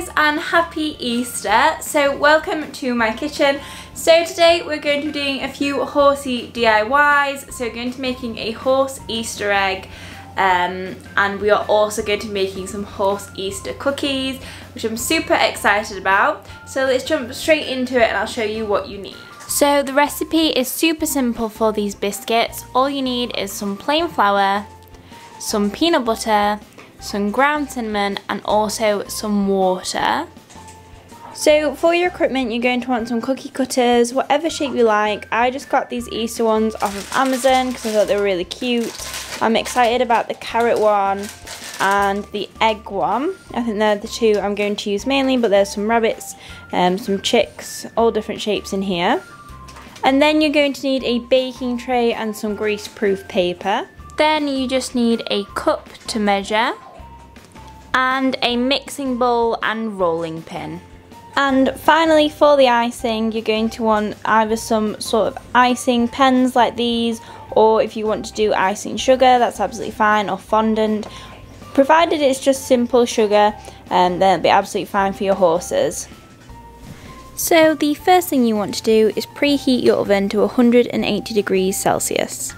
guys and happy Easter. So welcome to my kitchen. So today we're going to be doing a few horsey DIYs. So we're going to be making a horse Easter egg and we are also going to be making some horse Easter cookies, which I'm super excited about. So let's jump straight into it and I'll show you what you need. So the recipe is super simple for these biscuits. All you need is some plain flour, some peanut butter, some ground cinnamon and also some water. So for your equipment you're going to want some cookie cutters, whatever shape you like. I just got these Easter ones off of Amazon because I thought they were really cute. I'm excited about the carrot one and the egg one. I think they're the two I'm going to use mainly, but there's some rabbits, some chicks, all different shapes in here. And then you're going to need a baking tray and some grease-proof paper. Then you just need a cup to measure and a mixing bowl and rolling pin. And finally for the icing you're going to want either some sort of icing pens like these, or if you want to do icing sugar that's absolutely fine, or fondant. Provided it's just simple sugar then it'll be absolutely fine for your horses. So the first thing you want to do is preheat your oven to 180 degrees Celsius.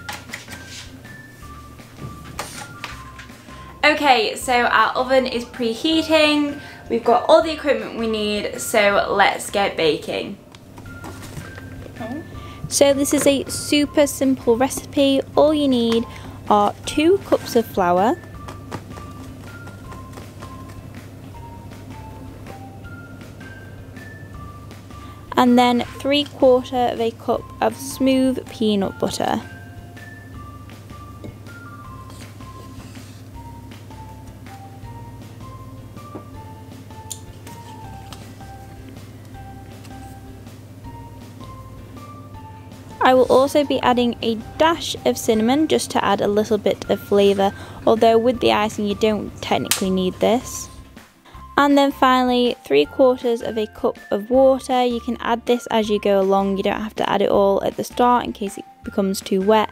Okay, so our oven is preheating, we've got all the equipment we need, so let's get baking. So this is a super simple recipe. All you need are 2 cups of flour, and then 3/4 of a cup of smooth peanut butter. I will also be adding a dash of cinnamon just to add a little bit of flavour, although with the icing you don't technically need this. And then finally 3/4 of a cup of water. You can add this as you go along, you don't have to add it all at the start in case it becomes too wet.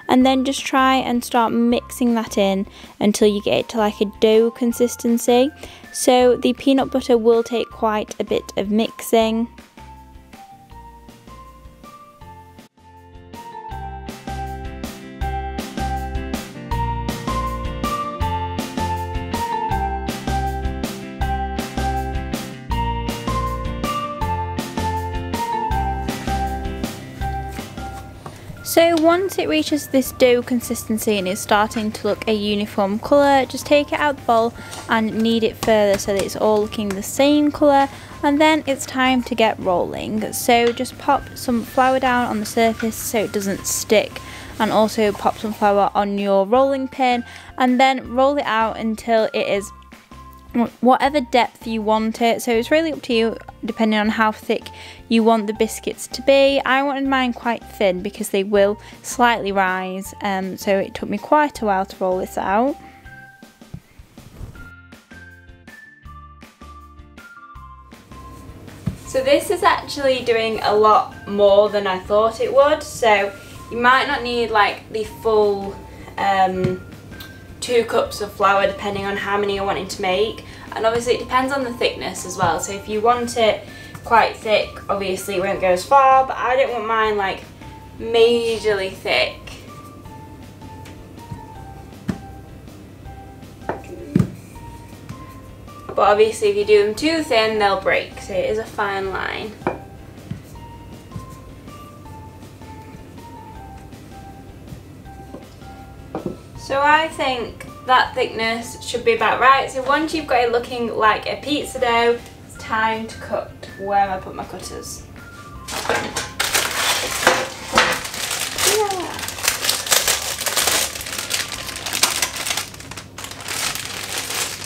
And then just try and start mixing that in until you get it to like a dough consistency. So the peanut butter will take quite a bit of mixing. So once it reaches this dough consistency and is starting to look a uniform colour, just take it out the bowl and knead it further so that it's all looking the same colour, and then it's time to get rolling. So just pop some flour down on the surface so it doesn't stick, and also pop some flour on your rolling pin and then roll it out until it is whatever depth you want it. So it's really up to you depending on how thick you want the biscuits to be. I wanted mine quite thin because they will slightly rise, so it took me quite a while to roll this out. So this is actually doing a lot more than I thought it would, so you might not need like the full 2 cups of flour depending on how many you're wanting to make, and obviously it depends on the thickness as well. So if you want it quite thick, obviously it won't go as far, but I don't want mine like majorly thick. But obviously if you do them too thin they'll break, so it is a fine line. So I think that thickness should be about right. So once you've got it looking like a pizza dough, it's time to cut. Where have I put my cutters? Yeah.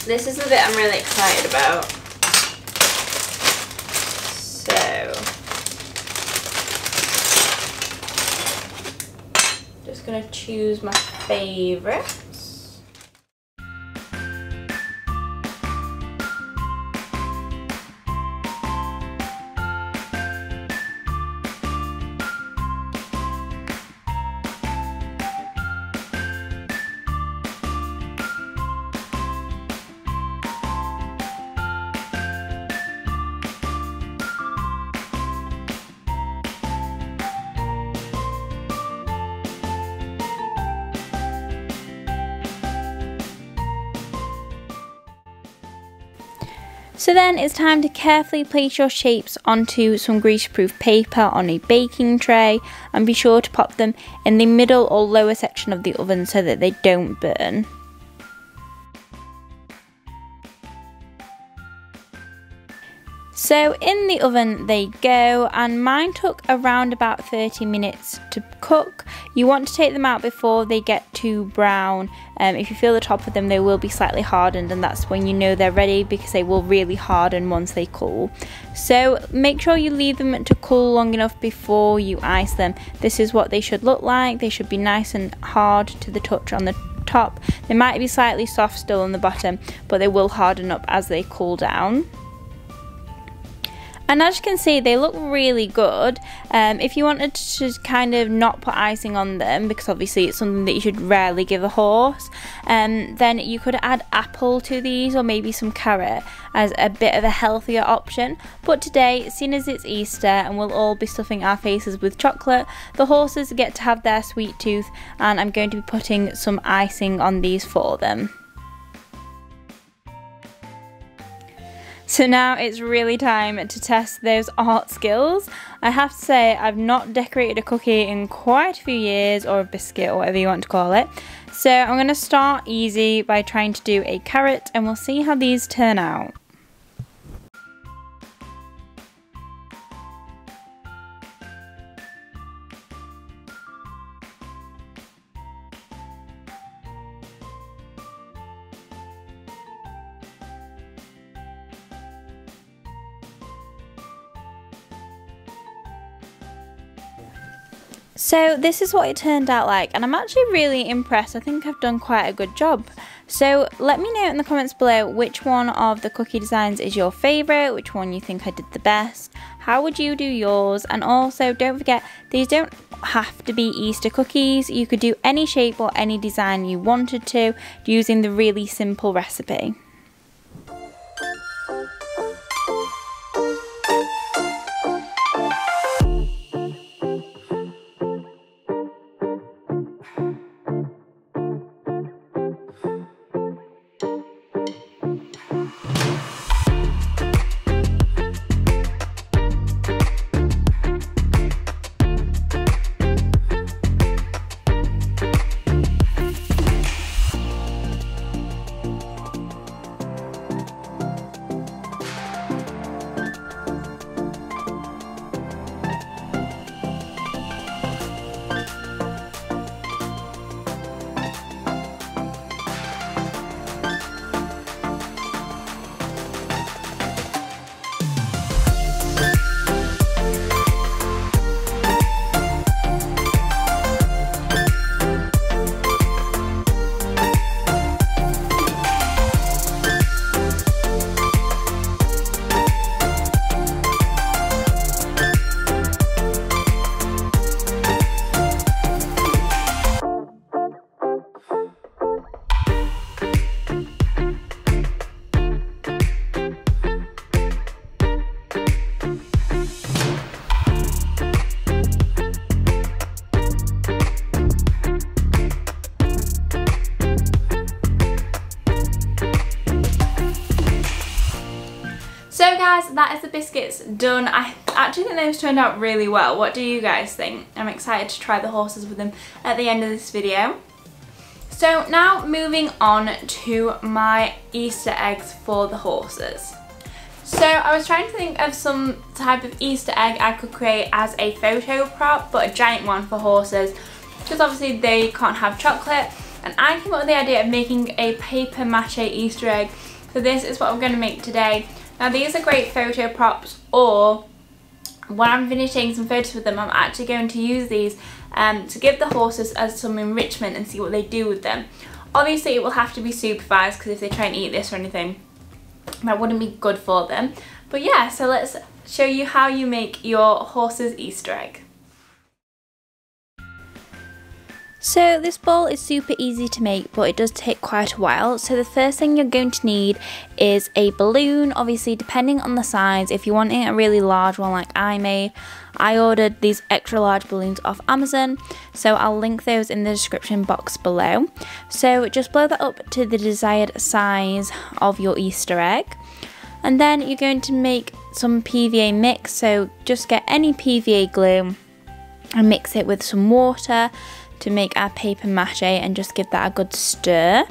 This is the bit I'm really excited about. So, just gonna choose my favourites. So then it's time to carefully place your shapes onto some grease-proof paper on a baking tray, and be sure to pop them in the middle or lower section of the oven so that they don't burn. So in the oven they go, and mine took around about 30 minutes to cook. You want to take them out before they get too brown. If you feel the top of them, they will be slightly hardened, and that's when you know they're ready, because they will really harden once they cool. So make sure you leave them to cool long enough before you ice them. This is what they should look like. They should be nice and hard to the touch on the top. They might be slightly soft still on the bottom, but they will harden up as they cool down. And as you can see, they look really good. If you wanted to kind of not put icing on them, because obviously it's something that you should rarely give a horse, then you could add apple to these, or maybe some carrot, as a bit of a healthier option. But today, seeing as it's Easter and we'll all be stuffing our faces with chocolate, the horses get to have their sweet tooth, and I'm going to be putting some icing on these for them. So now it's really time to test those art skills. I have to say, I've not decorated a cookie in quite a few years, or a biscuit, or whatever you want to call it. So I'm going to start easy by trying to do a carrot, and we'll see how these turn out. So this is what it turned out like, and I'm actually really impressed. I think I've done quite a good job. So let me know in the comments below which one of the cookie designs is your favourite, which one you think I did the best, how would you do yours, and also don't forget, these don't have to be Easter cookies. You could do any shape or any design you wanted to using the really simple recipe. So guys, that is the biscuits done. I actually think those turned out really well. What do you guys think? I'm excited to try the horses with them at the end of this video. So now moving on to my Easter eggs for the horses. So I was trying to think of some type of Easter egg I could create as a photo prop, but a giant one for horses, because obviously they can't have chocolate. And I came up with the idea of making a paper mache Easter egg. So this is what I'm going to make today. Now these are great photo props, or when I'm finished taking some photos with them, I'm actually going to use these to give the horses as some enrichment and see what they do with them. Obviously it will have to be supervised, because if they try and eat this or anything, that wouldn't be good for them. But yeah, so let's show you how you make your horse's Easter egg. So this ball is super easy to make, but it does take quite a while. So the first thing you're going to need is a balloon, obviously depending on the size. If you're wanting a really large one like I made, I ordered these extra large balloons off Amazon, so I'll link those in the description box below. So just blow that up to the desired size of your Easter egg. And then you're going to make some PVA mix, so just get any PVA glue and mix it with some water to make our paper mache and just give that a good stir.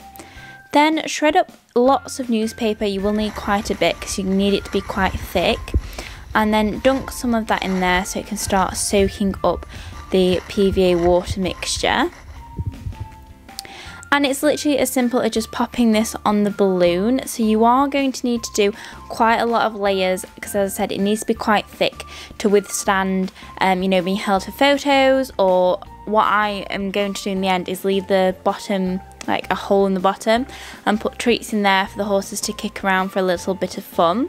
Then shred up lots of newspaper. You will need quite a bit because you need it to be quite thick, and then dunk some of that in there so it can start soaking up the PVA water mixture. And it's literally as simple as just popping this on the balloon. So you are going to need to do quite a lot of layers because, as I said, it needs to be quite thick to withstand you know, being held for photos. Or what I am going to do in the end is leave the bottom, like a hole in the bottom, and put treats in there for the horses to kick around for a little bit of fun.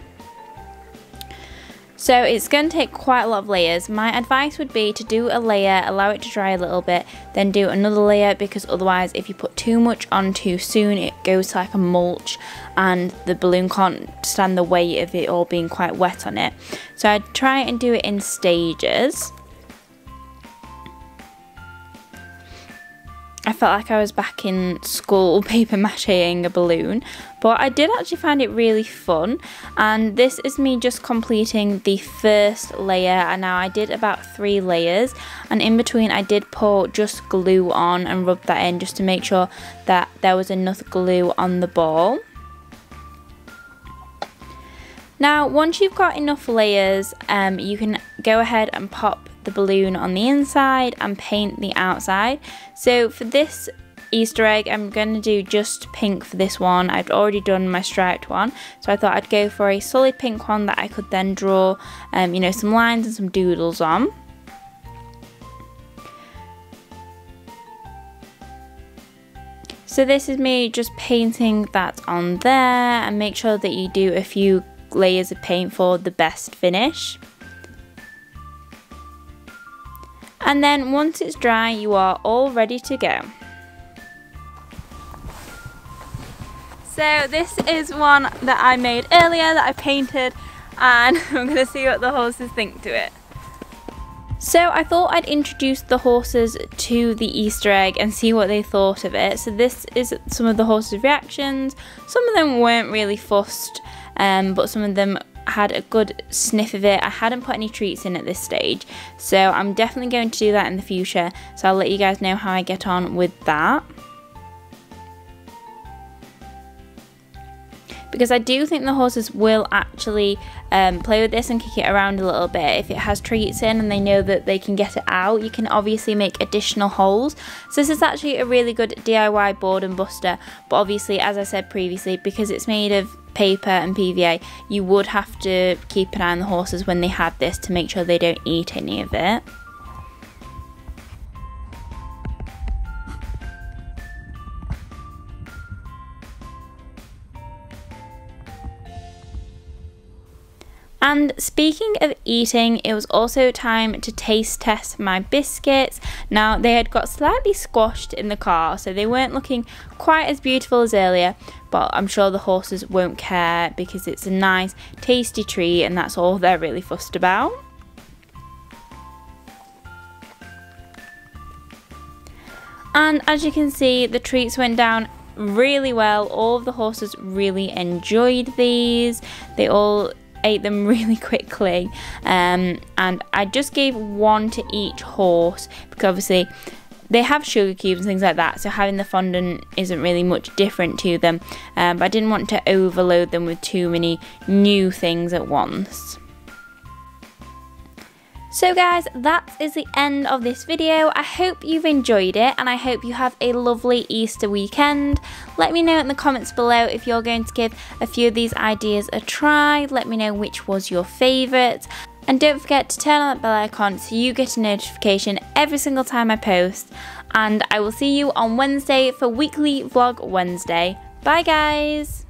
So it's going to take quite a lot of layers. My advice would be to do a layer, allow it to dry a little bit, then do another layer, because otherwise if you put too much on too soon, it goes to like a mulch and the balloon can't stand the weight of it all being quite wet on it. So I'd try and do it in stages. I felt like I was back in school paper macheing a balloon, but I did actually find it really fun. And this is me just completing the first layer, and now I did about 3 layers, and in between I did pour just glue on and rub that in just to make sure that there was enough glue on the ball. Now once you've got enough layers, you can go ahead and pop the balloon on the inside and paint the outside. So for this Easter egg, I'm going to do just pink for this one. I've already done my striped one, so I thought I'd go for a solid pink one that I could then draw you know, some lines and some doodles on. So this is me just painting that on there, and make sure that you do a few layers of paint for the best finish. And then once it's dry, you are all ready to go. So this is one that I made earlier that I painted, and I'm going to see what the horses think to it. So I thought I'd introduce the horses to the Easter egg and see what they thought of it. So this is some of the horses' reactions. Some of them weren't really fussed, but some of them had a good sniff of it. I hadn't put any treats in at this stage, so I'm definitely going to do that in the future, so I'll let you guys know how I get on with that. Because I do think the horses will actually play with this and kick it around a little bit. If it has treats in and they know that they can get it out, you can obviously make additional holes. So this is actually a really good DIY board and buster, but obviously, as I said previously, because it's made of paper and PVA, you would have to keep an eye on the horses when they have this to make sure they don't eat any of it. And speaking of eating, it was also time to taste test my biscuits. Now, they had got slightly squashed in the car, so they weren't looking quite as beautiful as earlier, but I'm sure the horses won't care because it's a nice tasty treat and that's all they're really fussed about. And as you can see, the treats went down really well. All of the horses really enjoyed these. They all ate them really quickly, and I just gave one to each horse because obviously they have sugar cubes and things like that, so having the fondant isn't really much different to them, but I didn't want to overload them with too many new things at once. So guys, that is the end of this video. I hope you've enjoyed it and I hope you have a lovely Easter weekend. Let me know in the comments below if you're going to give a few of these ideas a try. Let me know which was your favourite. And don't forget to turn on that bell icon so you get a notification every single time I post. And I will see you on Wednesday for Weekly Vlog Wednesday. Bye guys!